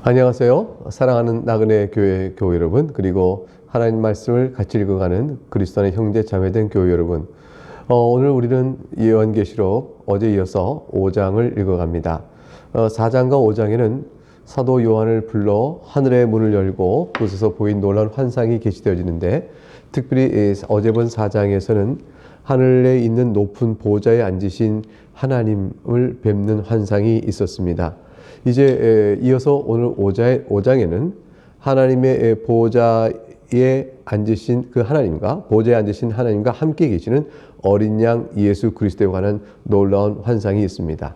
안녕하세요. 사랑하는 나그네 교회 여러분, 그리고 하나님 말씀을 같이 읽어가는 그리스도 안의 형제 자매된 교회 여러분. 오늘 우리는 요한계시록 어제 이어서 5장을 읽어갑니다. 4장과 5장에는 사도 요한을 불러 하늘의 문을 열고 그곳에서 보인 놀라운 환상이 계시되어지는데, 특별히 어제 본 4장에서는 하늘에 있는 높은 보좌에 앉으신 하나님을 뵙는 환상이 있었습니다. 이제 이어서 오늘 5장에는 하나님의 보좌에 앉으신 그 하나님과, 보좌에 앉으신 하나님과 함께 계시는 어린 양 예수 그리스도에 관한 놀라운 환상이 있습니다.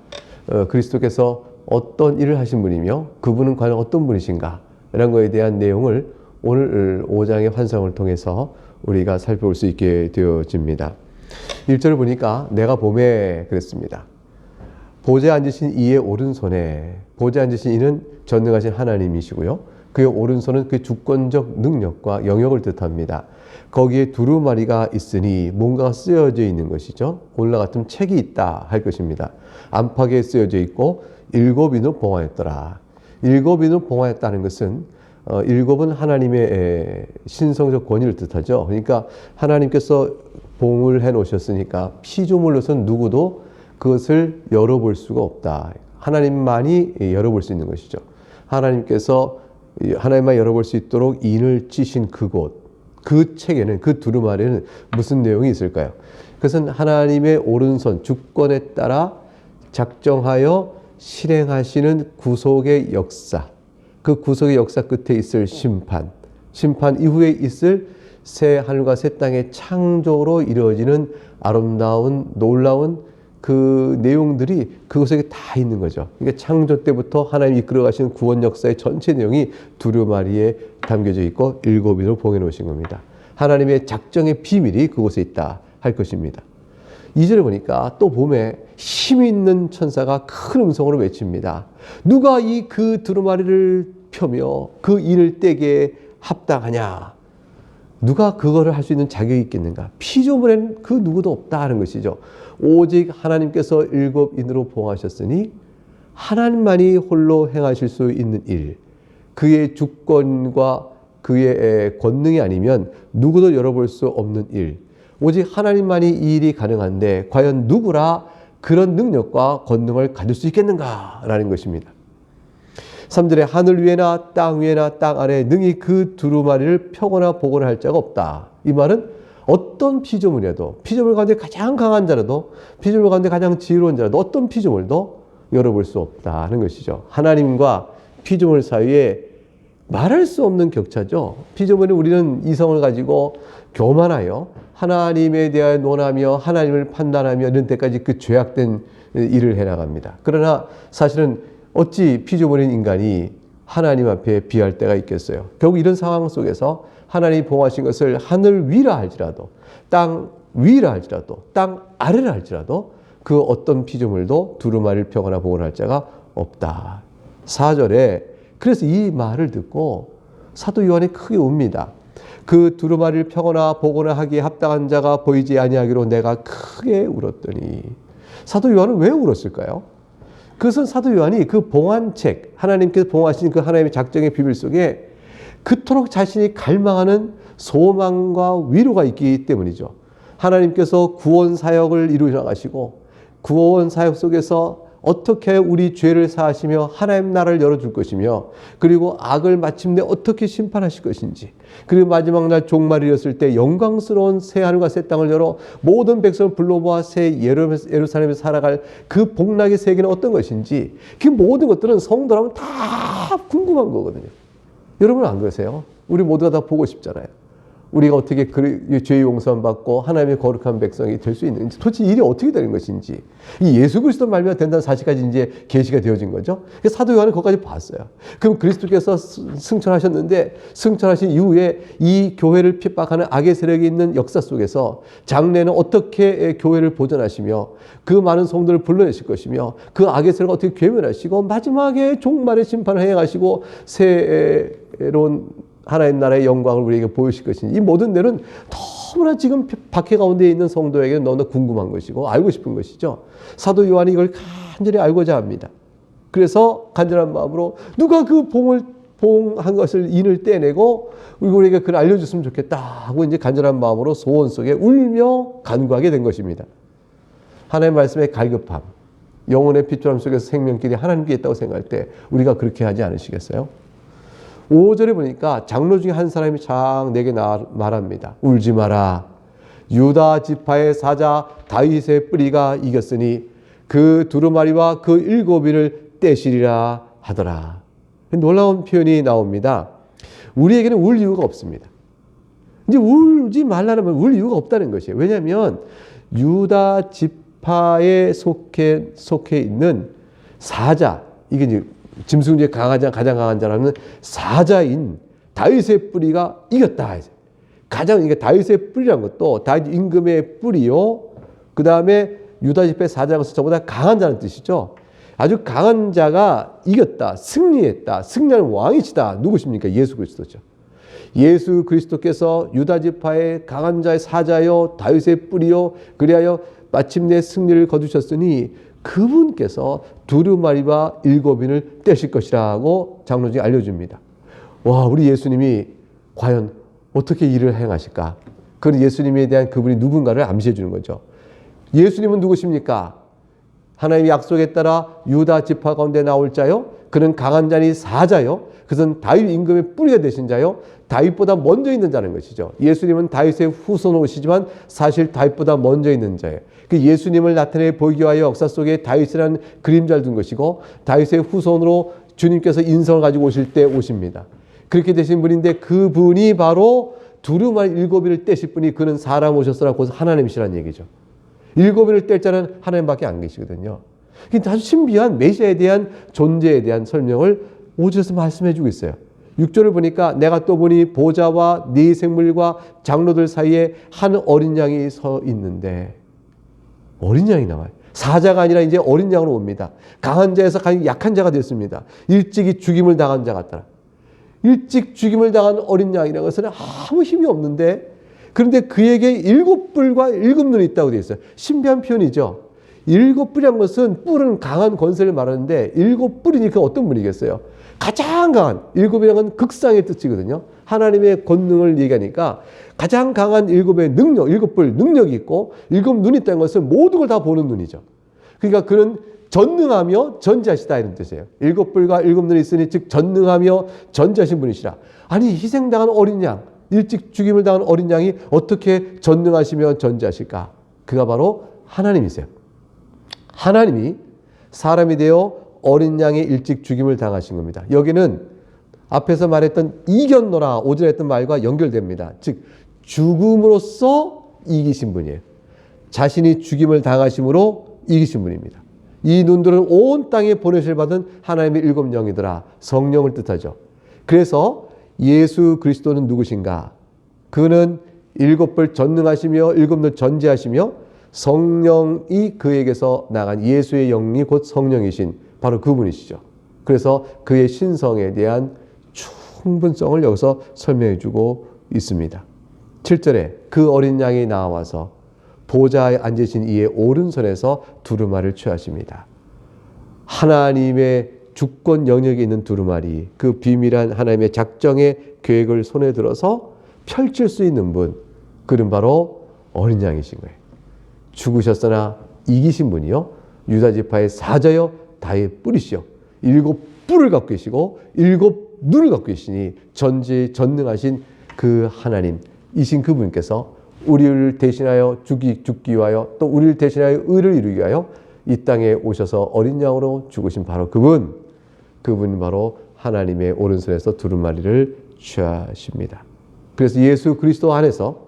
그리스도께서 어떤 일을 하신 분이며 그분은 과연 어떤 분이신가, 이런 것에 대한 내용을 오늘 5장의 환상을 통해서 우리가 살펴볼 수 있게 되어집니다. 1절을 보니까 내가 봄에 그랬습니다. 보좌에 앉으신 이의 오른손에, 보좌에 앉으신 이는 전능하신 하나님이시고요, 그의 오른손은 그의 주권적 능력과 영역을 뜻합니다. 거기에 두루마리가 있으니 뭔가가 쓰여져 있는 것이죠. 오늘날 같은 책이 있다 할 것입니다. 안팎에 쓰여져 있고 7인으로 봉하였더라. 7인으로 봉하였다는 것은 7은 하나님의 신성적 권위를 뜻하죠. 그러니까 하나님께서 봉을 해 놓으셨으니까 피조물로서는 누구도 그것을 열어볼 수가 없다. 하나님만이 열어볼 수 있는 것이죠. 하나님만 열어볼 수 있도록 인을 찌신 그곳, 그 책에는, 그 두루마리에는 무슨 내용이 있을까요? 그것은 하나님의 오른손 주권에 따라 작정하여 실행하시는 구속의 역사, 그 구속의 역사 끝에 있을 심판 이후에 있을 새 하늘과 새 땅의 창조로 이루어지는 아름다운 놀라운 그 내용들이 그것에 다 있는 거죠. 그러니까 창조 때부터 하나님이 이끌어 가시는 구원 역사의 전체 내용이 두루마리에 담겨져 있고 7인으로 봉해 놓으신 겁니다. 하나님의 작정의 비밀이 그곳에 있다 할 것입니다. 2절에 보니까 또 봄에 힘 있는 천사가 큰 음성으로 외칩니다. 누가 그 두루마리를 펴며 그 인을 떼게 합당하냐? 누가 그거를 할 수 있는 자격이 있겠는가? 피조물에는 그 누구도 없다 하는 것이죠. 오직 하나님께서 7인으로 봉하셨으니 하나님만이 홀로 행하실 수 있는 일, 그의 주권과 그의 권능이 아니면 누구도 열어볼 수 없는 일, 오직 하나님만이 이 일이 가능한데 과연 누구라 그런 능력과 권능을 가질 수 있겠는가라는 것입니다. 3절에 하늘 위에나 땅 위에나 땅 아래에 능히 그 두루마리를 펴거나 보거나 할 자가 없다. 이 말은 어떤 피조물이라도, 피조물 가운데 가장 강한 자라도, 피조물 가운데 가장 지혜로운 자라도 어떤 피조물도 열어볼 수 없다는 것이죠. 하나님과 피조물 사이에 말할 수 없는 격차죠. 피조물은 우리는 이성을 가지고 교만하여 하나님에 대하여 논하며 하나님을 판단하며 이런 데까지 그 죄악된 일을 해나갑니다. 그러나 사실은 어찌 피조물인 인간이 하나님 앞에 비할 때가 있겠어요. 결국 이런 상황 속에서 하나님이 봉하신 것을 하늘 위라 할지라도, 땅 위라 할지라도, 땅 아래라 할지라도 그 어떤 피조물도 두루마리를 펴거나 보거나 할 자가 없다. 4절에 그래서 이 말을 듣고 사도 요한이 크게 웁니다. 그 두루마리를 펴거나 보거나 하기에 합당한 자가 보이지 아니하기로 내가 크게 울었더니. 사도 요한은 왜 울었을까요? 그것은 사도 요한이 그 봉한 책, 하나님께서 봉하신 그 하나님의 작정의 비밀 속에 그토록 자신이 갈망하는 소망과 위로가 있기 때문이죠. 하나님께서 구원 사역을 이루어 나가시고 구원 사역 속에서 어떻게 우리 죄를 사하시며 하나님 나라를 열어줄 것이며, 그리고 악을 마침내 어떻게 심판하실 것인지, 그리고 마지막 날 종말이 이었을 때 영광스러운 새 하늘과 새 땅을 열어 모든 백성을 불러모아 새 예루살렘에서 살아갈 그 복락의 세계는 어떤 것인지, 그 모든 것들은 성도라면 다 궁금한 거거든요. 여러분은 안 그러세요? 우리 모두가 다 보고 싶잖아요. 우리가 어떻게 죄의 용서함 받고 하나님의 거룩한 백성이 될 수 있는지, 도대체 일이 어떻게 되는 것인지, 이 예수 그리스도 말미암아 된다는 사실까지 이제 계시가 되어진 거죠. 사도 요한은 거기까지 봤어요. 그럼 그리스도께서 승천하셨는데, 승천하신 이후에 이 교회를 핍박하는 악의 세력이 있는 역사 속에서 장래는 어떻게 교회를 보존하시며 그 많은 성도를 불러내실 것이며 그 악의 세력을 어떻게 괴멸하시고 마지막에 종말의 심판을 행하시고 새로운 하나님 나라의 영광을 우리에게 보여주실 것인지, 이 모든 내용은 너무나 지금 박해 가운데 있는 성도에게는 너무나 궁금한 것이고 알고 싶은 것이죠. 사도 요한이 이걸 간절히 알고자 합니다. 그래서 간절한 마음으로 누가 그 봉한 것을 인을 떼내고 우리에게 그걸 알려줬으면 좋겠다 하고 이제 간절한 마음으로 소원 속에 울며 간구하게 된 것입니다. 하나님의 말씀의 갈급함, 영혼의 피투람 속에서 생명길이 하나님께 있다고 생각할 때 우리가 그렇게 하지 않으시겠어요? 5절에 보니까 장로 중에 한 사람이 장 내게 말합니다. 울지 마라. 유다 지파의 사자 다윗의 뿌리가 이겼으니 그 두루마리와 그 7인을 떼시리라 하더라. 놀라운 표현이 나옵니다. 우리에게는 울 이유가 없습니다. 이제 울지 말라는 말, 울 이유가 없다는 것이에요. 왜냐하면 유다 지파에 속해 있는 사자, 이게 이제 짐승 중에 가장 강한 자라는 사자인 다윗의 뿌리가 이겼다. 가장 이게 다윗의 뿌리란 것도 다윗 임금의 뿌리요. 그 다음에 유다 지파의 사자라는 것은 저보다 강한 자는 뜻이죠. 아주 강한 자가 이겼다, 승리했다, 승리하는 왕이시다. 누구십니까? 예수 그리스도죠. 예수 그리스도께서 유다 지파의 강한 자의 사자요, 다윗의 뿌리요, 그리하여 마침내 승리를 거두셨으니 그분께서 두루마리와 7인을 떼실 것이라고 장로 중에 알려줍니다. 와, 우리 예수님이 과연 어떻게 일을 행하실까? 그런 예수님에 대한 그분이 누군가를 암시해 주는 거죠. 예수님은 누구십니까? 하나님의 약속에 따라 유다 지파 가운데 나올 자요. 그는 강한 자니 사자요. 그것은 다윗 임금의 뿌리가 되신 자요. 다윗보다 먼저 있는 자는 것이죠. 예수님은 다윗의 후손으로 오시지만 사실 다윗보다 먼저 있는 자예요. 그 예수님을 나타내 보이기 위하여 역사 속에 다윗이라는 그림자를 둔 것이고 다윗의 후손으로 주님께서 인성을 가지고 오실 때 오십니다. 그렇게 되신 분인데 그분이 바로 두루마리 7인을 떼실 분이 그는 사람 오셨으라고 하나님이시라는 얘기죠. 7인을 뗄 자는 하나님밖에 안 계시거든요. 아주 신비한 메시아에 대한 존재에 대한 설명을 5절에서 말씀해 주고 있어요. 6절을 보니까 내가 또 보니 보좌와 네 생물과 장로들 사이에 한 어린 양이 서 있는데, 어린 양이 나와요. 사자가 아니라 이제 어린 양으로 옵니다. 강한 자에서 약한 자가 됐습니다. 일찍이 죽임을 당한 자 같더라. 일찍 죽임을 당한 어린 양이라는 것은 아무 힘이 없는데, 그런데 그에게 7뿔과 7눈이 있다고 되어 있어요. 신비한 표현이죠. 7뿔이란 것은 뿔은 강한 권세를 말하는데 7뿔이니까 어떤 분이겠어요? 가장 강한, 7이라는 건 극상의 뜻이거든요. 하나님의 권능을 얘기하니까 가장 강한 7의 능력, 7뿔 능력이 있고 7눈이 있다는 것은 모든 걸 다 보는 눈이죠. 그러니까 그는 전능하며 전지하시다 이런 뜻이에요. 7뿔과 7눈이 있으니 즉 전능하며 전지하신 분이시라. 아니 희생당한 어린 양, 일찍 죽임을 당한 어린 양이 어떻게 전능하시며 전지하실까? 그가 바로 하나님이세요. 하나님이 사람이 되어 어린 양의 일찍 죽임을 당하신 겁니다. 여기는 앞에서 말했던 이겼노라 5절에 했던 말과 연결됩니다. 즉 죽음으로써 이기신 분이에요. 자신이 죽임을 당하심으로 이기신 분입니다. 이 눈들은 온 땅에 보내실 받은 하나님의 7영이더라. 성령을 뜻하죠. 그래서 예수 그리스도는 누구신가? 그는 7뿔 전능하시며 7눈 전지하시며 성령이 그에게서 나간 예수의 영이 곧 성령이신 바로 그분이시죠. 그래서 그의 신성에 대한 충분성을 여기서 설명해 주고 있습니다. 7절에 그 어린 양이 나와서 보좌에 앉으신 이의 오른손에서 두루마리를 취하십니다. 하나님의 주권 영역에 있는 두루마리, 그 비밀한 하나님의 작정의 계획을 손에 들어서 펼칠 수 있는 분, 그는 바로 어린 양이신 거예요. 죽으셨으나 이기신 분이요, 유다 지파의 사자여 다윗의 뿌리시여 7뿔을 갖고 계시고 7눈을 갖고 계시니 전지전능하신 그 하나님이신 그분께서 우리를 대신하여 죽기 위하여 또 우리를 대신하여 의를 이루기 위하여 이 땅에 오셔서 어린 양으로 죽으신 바로 그분 바로 하나님의 오른손에서 두루마리를 취하십니다. 그래서 예수 그리스도 안에서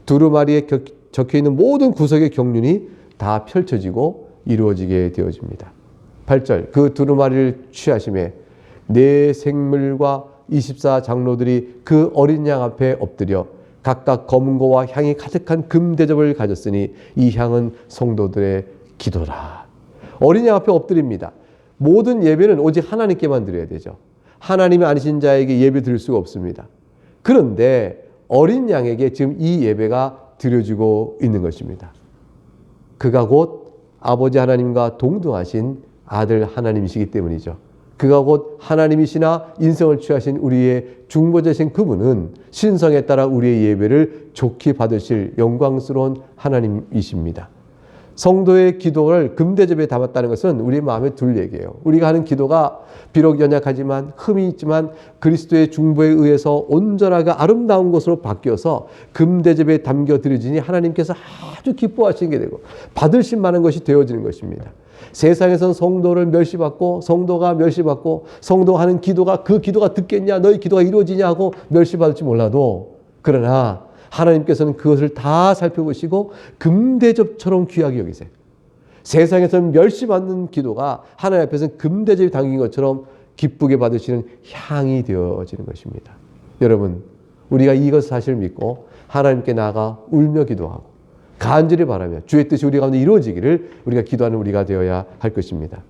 두루마리에 적혀있는 모든 구석의 경륜이 다 펼쳐지고 이루어지게 되어집니다. 8절 그 두루마리를 취하심에 네 생물과 24 장로들이 그 어린 양 앞에 엎드려 각각 검은고와 향이 가득한 금대접을 가졌으니 이 향은 성도들의 기도라. 어린 양 앞에 엎드립니다. 모든 예배는 오직 하나님께만 드려야 되죠. 하나님이 아니신 자에게 예배 드릴 수가 없습니다. 그런데 어린 양에게 지금 이 예배가 드려지고 있는 것입니다. 그가 곧 아버지 하나님과 동등하신 아들 하나님이시기 때문이죠. 그가 곧 하나님이시나 인성을 취하신 우리의 중보자신 그분은 신성에 따라 우리의 예배를 좋게 받으실 영광스러운 하나님이십니다. 성도의 기도를 금대접에 담았다는 것은 우리 마음에 들 얘기예요. 우리가 하는 기도가 비록 연약하지만 흠이 있지만 그리스도의 중보에 의해서 온전하게 아름다운 것으로 바뀌어서 금대접에 담겨 드려지니 하나님께서 아주 기뻐하시는 게 되고 받으실 만한 것이 되어지는 것입니다. 세상에선 성도를 멸시받고 성도가 멸시받고 성도가 하는 기도가 그 기도가 듣겠냐 너희 기도가 이루어지냐 하고 멸시받을지 몰라도 그러나 하나님께서는 그것을 다 살펴보시고 금대접처럼 귀하게 여기세요. 세상에서는 멸시받는 기도가 하나님 앞에서는 금대접이 담긴 것처럼 기쁘게 받으시는 향이 되어지는 것입니다. 여러분, 우리가 이것 사실을 믿고 하나님께 나아가 울며 기도하고 간절히 바라며 주의 뜻이 우리 가운데 이루어지기를 우리가 기도하는 우리가 되어야 할 것입니다.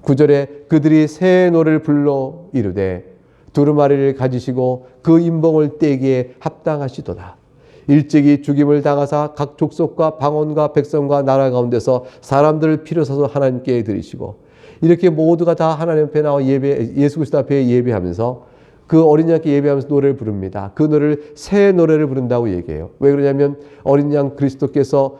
9절에 그들이 새 노래를 불러 이르되 두루마리를 가지시고 그 임봉을 떼기에 합당하시도다. 일찍이 죽임을 당하사 각 족속과 방언과 백성과 나라 가운데서 사람들을 필요 사서 하나님께 드리시고 이렇게 모두가 다 하나님 앞에 나와 예수 그리스도 앞에 예배하면서 그 어린 양께 예배하면서 노래를 부릅니다. 그 노래를 새 노래를 부른다고 얘기해요. 왜 그러냐면 어린 양 그리스도께서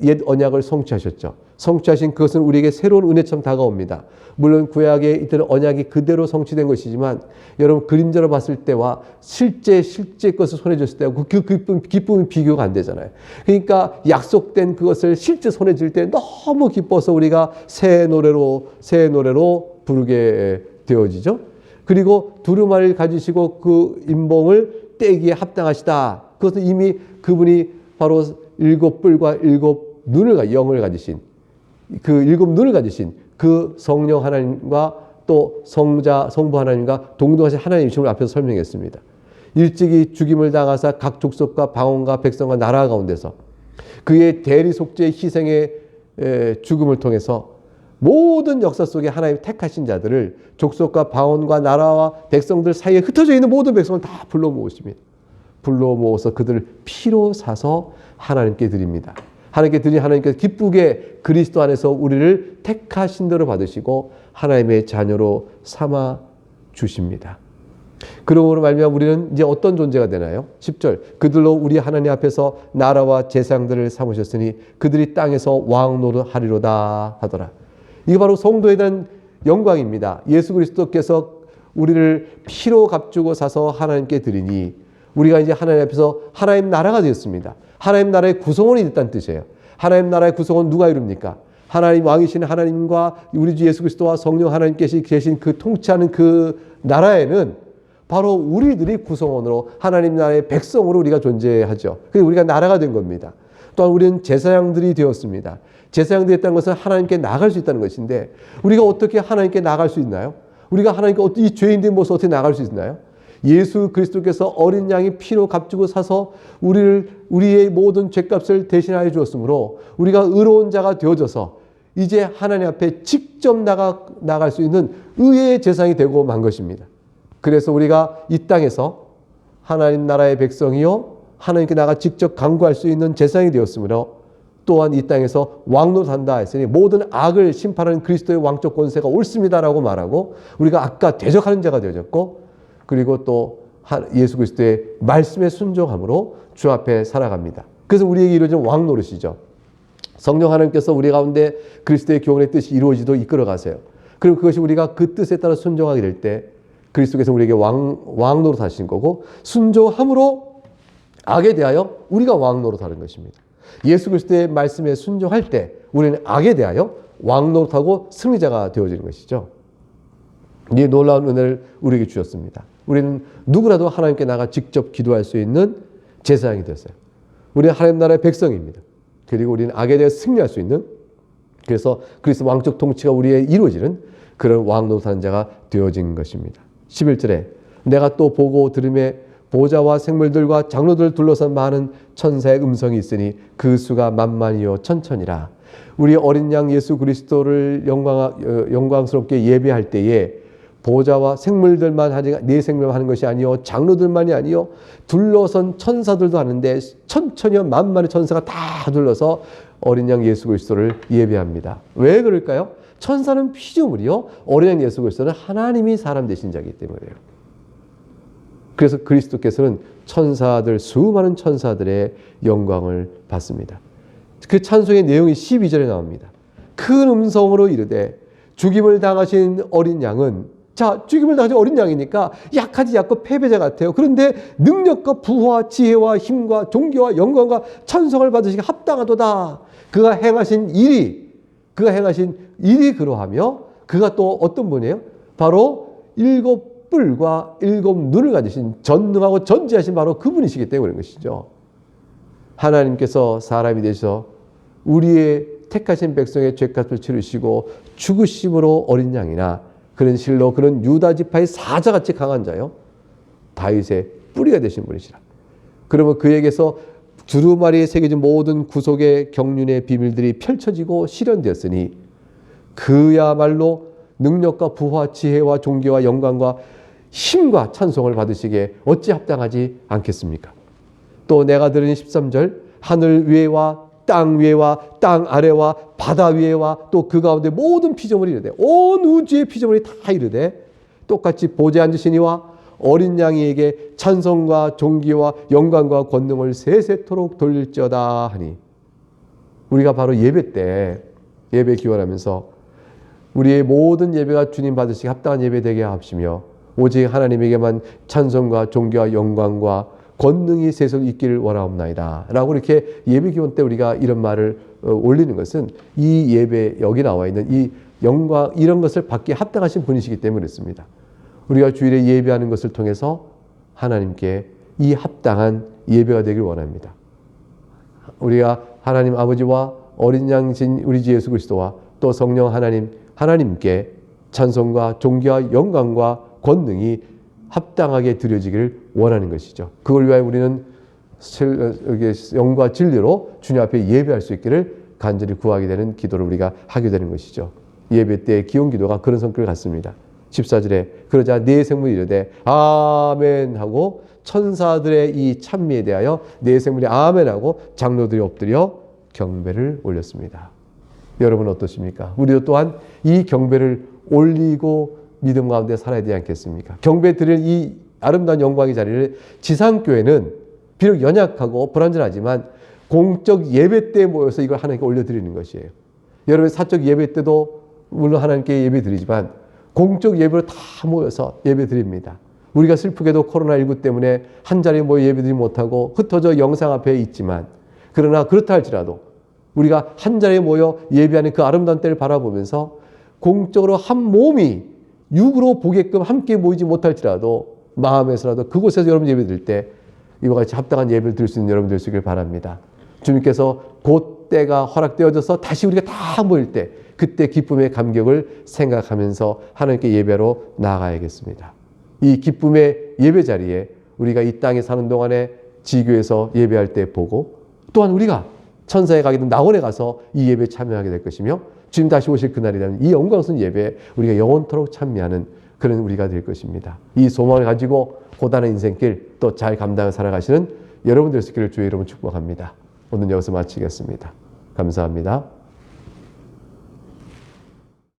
옛 언약을 성취하셨죠. 성취하신 그것은 우리에게 새로운 은혜처럼 다가옵니다. 물론 구약에 있던 언약이 그대로 성취된 것이지만 여러분 그림자로 봤을 때와 실제 것을 손에 줬을 때하고 그 기쁨이 비교가 안 되잖아요. 그러니까 약속된 그것을 실제 손에 줄 때 너무 기뻐서 우리가 새 노래로 부르게 되어지죠. 그리고 두루마리를 가지시고 그 임봉을 떼기에 합당하시다. 그것은 이미 그분이 바로 일곱 뿔과 일곱 영을 가지신 그 일곱 눈을 가지신 그 성령 하나님과 또 성부 하나님과 동등하신 하나님이심을 앞에서 설명했습니다. 일찍이 죽임을 당하사 각 족속과 방언과 백성과 나라 가운데서 그의 대리 속죄의 희생의 죽음을 통해서 모든 역사 속에 하나님 택하신 자들을 족속과 방언과 나라와 백성들 사이에 흩어져 있는 모든 백성을 다 불러 모으십니다. 불러 모아서 그들을 피로 사서 하나님께 드립니다. 하나님께 드린 하나님께서 기쁘게 그리스도 안에서 우리를 택하신 대로 받으시고 하나님의 자녀로 삼아 주십니다. 그러므로 말미암아 우리는 이제 어떤 존재가 되나요? 10절 그들로 우리 하나님 앞에서 나라와 제사장들을 삼으셨으니 그들이 땅에서 왕 노릇하리로다 하더라. 이게 바로 성도에 대한 영광입니다. 예수 그리스도께서 우리를 피로 값주고 사서 하나님께 드리니 우리가 이제 하나님 앞에서 하나님 나라가 되었습니다. 하나님 나라의 구성원이 됐다는 뜻이에요. 하나님 나라의 구성원 누가 이룹니까? 하나님 왕이신 하나님과 우리 주 예수 그리스도와 성령 하나님께서 계신 그 통치하는 그 나라에는 바로 우리들이 구성원으로 하나님 나라의 백성으로 우리가 존재하죠. 그래서 우리가 나라가 된 겁니다. 또한 우리는 제사장들이 되었습니다. 제사장들이 됐다는 것은 하나님께 나갈 수 있다는 것인데 우리가 어떻게 하나님께 나갈 수 있나요? 우리가 하나님께 이 죄인된 모습 어떻게 나갈 수 있나요? 예수 그리스도께서 어린 양이 피로 값주고 사서 우리의 모든 죄값을 대신하여 주었으므로 우리가 의로운 자가 되어져서 이제 하나님 앞에 직접 나갈 수 있는 의의 제사장이 되고 만 것입니다. 그래서 우리가 이 땅에서 하나님 나라의 백성이요 하나님께 나가 직접 간구할 수 있는 제사장이 되었으므로 또한 이 땅에서 왕노릇한다 했으니 모든 악을 심판하는 그리스도의 왕적 권세가 옳습니다라고 말하고 우리가 악과 대적하는 자가 되어졌고 그리고 또 예수 그리스도의 말씀에 순종함으로 주 앞에 살아갑니다. 그래서 우리에게 이루어진 왕노릇이죠. 성령 하나님께서 우리 가운데 그리스도의 교훈의 뜻이 이루어지도록 이끌어 가세요. 그리고 그것이 우리가 그 뜻에 따라 순종하게 될 때 그리스도께서 우리에게 왕노릇 하신 거고 순종함으로 악에 대하여 우리가 왕노릇 하는 것입니다. 예수 그리스도의 말씀에 순종할 때 우리는 악에 대하여 왕노릇하고 승리자가 되어지는 것이죠. 이 놀라운 은혜를 우리에게 주셨습니다. 우리는 누구라도 하나님께 나가 직접 기도할 수 있는 제사장이 되었어요. 우리는 하나님 나라의 백성입니다. 그리고 우리는 악에 대해 승리할 수 있는 그래서 그리스도 왕적 통치가 우리에 이루어지는 그런 왕노릇하는 자가 되어진 것입니다. 11절에 내가 또 보고 들음에 보좌와 생물들과 장로들 둘러싼 많은 천사의 음성이 있으니 그 수가 만만이요 천천이라. 우리 어린 양 예수 그리스도를 영광스럽게 예배할 때에 보좌와 생물들만 하지 네 생물만 하는 것이 아니요 장로들만이 아니요 둘러선 천사들도 하는데 천천히요 만만의 천사가 다 둘러서 어린 양 예수 그리스도를 예배합니다. 왜 그럴까요? 천사는 피조물이요. 어린 양 예수 그리스도는 하나님이 사람 되신 자이기 때문에요. 그래서 그리스도께서는 천사들, 수많은 천사들의 영광을 받습니다. 그 찬송의 내용이 12절에 나옵니다. 큰 음성으로 이르되 죽임을 당하신 어린 양은, 자, 죽임을 당하신 어린 양이니까 약하지 않고 패배자 같아요. 그런데 능력과 부와 지혜와 힘과 존귀와 영광과 찬송을 받으시기 합당하도다. 그가 행하신 일이 그러하며, 그가 또 어떤 분이에요? 바로 7뿔과 7눈을 가지신 전능하고 전지하신 바로 그분이시기 때문에 그런 것이죠. 하나님께서 사람이 되셔서 우리의 택하신 백성의 죄값을 치르시고 죽으심으로 어린 양이나 그런 실로 그런 유다 지파의 사자같이 강한 자요, 다윗의 뿌리가 되신 분이시라. 그러면 그에게서 두루마리에 새겨진 모든 구속의 경륜의 비밀들이 펼쳐지고 실현되었으니 그야말로 능력과 부와 지혜와 존귀와 영광과 힘과 찬송을 받으시기에 어찌 합당하지 않겠습니까? 또 내가 들은 13절, 하늘 위에와 땅 위에와 땅 아래와 바다 위에와 또 그 가운데 모든 피조물이 이르되, 온 우주의 피조물이 다 이르되 똑같이 보좌에 앉으신 이와 어린 양이에게 찬송과 존귀와 영광과 권능을 세세토록 돌릴지어다 하니, 우리가 바로 예배 때 예배 기원하면서 우리의 모든 예배가 주님 받으시기 합당한 예배 되게 하옵시며 오직 하나님에게만 찬송과 존귀와 영광과 권능이 세상 있기를 원하옵나이다 라고 이렇게 예배 기원 때 우리가 이런 말을 올리는 것은 이 예배, 여기 나와 있는 이 영광, 이런 것을 받기에 합당하신 분이시기 때문에 그렇습니다. 우리가 주일에 예배하는 것을 통해서 하나님께 이 합당한 예배가 되길 원합니다. 우리가 하나님 아버지와 어린 양이신 우리 주 예수 그리스도와 또 성령 하나님께 찬송과 존귀와 영광과 권능이 합당하게 드려지기를 원하는 것이죠. 그걸 위하여 우리는 영과 진리로 주님 앞에 예배할 수 있기를 간절히 구하게 되는 기도를 우리가 하게 되는 것이죠. 예배 때의 기원 기도가 그런 성격을 갖습니다. 14절에 그러자 네 생물이 이르되 아멘 하고 천사들의 이 찬미에 대하여 네 생물이 아멘 하고 장로들이 엎드려 경배를 올렸습니다. 여러분 어떠십니까? 우리도 또한 이 경배를 올리고 믿음 가운데 살아야 되지 않겠습니까? 경배 드릴 이 아름다운 영광의 자리를 지상교회는 비록 연약하고 불완전하지만 공적 예배 때 모여서 이걸 하나님께 올려드리는 것이에요. 여러분 사적 예배 때도 물론 하나님께 예배 드리지만 공적 예배로 다 모여서 예배 드립니다. 우리가 슬프게도 코로나19 때문에 한 자리에 모여 예배 드리지 못하고 흩어져 영상 앞에 있지만, 그러나 그렇다 할지라도 우리가 한 자리에 모여 예배하는 그 아름다운 때를 바라보면서 공적으로 한 몸이 육으로 보게끔 함께 모이지 못할지라도 마음에서라도 그곳에서 여러분 예배 드릴 때 이와 같이 합당한 예배를 드릴 수 있는 여러분 되시길 바랍니다. 주님께서 곧 때가 허락되어져서 다시 우리가 다 모일 때 그때 기쁨의 감격을 생각하면서 하나님께 예배로 나아가야겠습니다. 이 기쁨의 예배 자리에 우리가 이 땅에 사는 동안에 지교에서 예배할 때 보고, 또한 우리가 천사에 가게 된 낙원에 가서 이 예배에 참여하게 될 것이며, 주님 다시 오실 그날이라면 이 영광스러운 예배에 우리가 영원토록 참여하는 그런 우리가 될 것입니다. 이 소망을 가지고 고단한 인생길 또 잘 감당해 살아가시는 여러분 될 수 있기를 주의 이름으로 축복합니다. 오늘 여기서 마치겠습니다. 감사합니다.